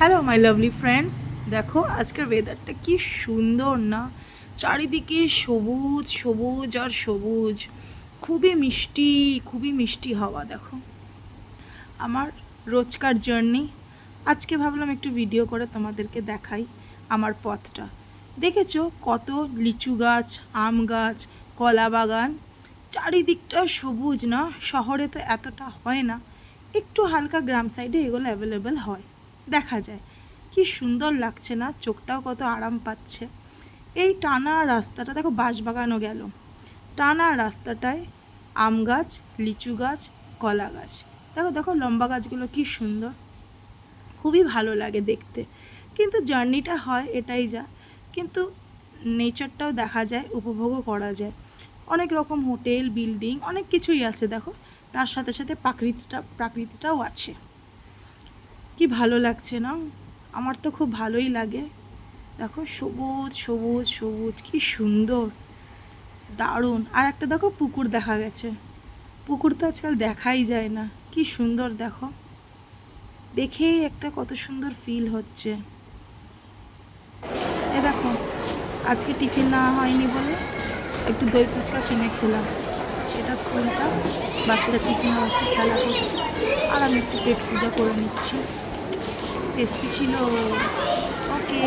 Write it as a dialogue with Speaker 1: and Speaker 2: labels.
Speaker 1: Hello my lovely friends, দেখো আজকের ওয়েদারটা কি সুন্দর না। চারিদিকে সবুজ সবুজ আর সবুজ, খুবই মিষ্টি হাওয়া। দেখো আমার রোজকার জার্নি, আজকে ভাবলাম একটু ভিডিও করে তোমাদেরকে দেখাই আমার পথটা। দেখেছো কত লিচু গাছ, আম গাছ, কলা বাগান, চারিদিকটা সবুজ না। শহরে তো এতটা হয় না, একটু হালকা গ্রাম সাইডে এগুলো অ্যাভেলেবেল হয়, দেখা যায়। কি সুন্দর লাগছে না, চোখটাও কত আরাম পাচ্ছে। এই টানা রাস্তাটা দেখো, বাঁশবাগানও গেল, টানা রাস্তাটায় আম গাছ, লিচু গাছ, কলা গাছ। দেখো দেখো লম্বা গাছগুলো কি সুন্দর, খুবই ভালো লাগে দেখতে। কিন্তু জার্নিটা হয় এটাই যা, কিন্তু নেচারটাও দেখা যায়, উপভোগও করা যায়। অনেক রকম হোটেল, বিল্ডিং, অনেক কিছুই আছে দেখো, তার সাথে সাথে প্রাকৃতিটাও আছে। কি ভালো লাগছে না, আমার তো খুব ভালোই লাগে। দেখো সবুজ সবুজ সবুজ, কি সুন্দর, দারুণ। আর একটা দেখো পুকুর দেখা গেছে, পুকুর তো আজকাল দেখাই যায় না। কি সুন্দর দেখো, দেখেই একটা কত সুন্দর ফিল হচ্ছে। এ দেখো, আজকে টিফিন নেওয়া হয়নি বলে একটু দই ফুচকা কিনে খেলাম। এটা স্কুলটা, বাচ্চারা টিফিন বসে খেলা করছে, আর আমি একটু পেট পূজা করে নিচ্ছি। টেস্টি ছিল। ওকে।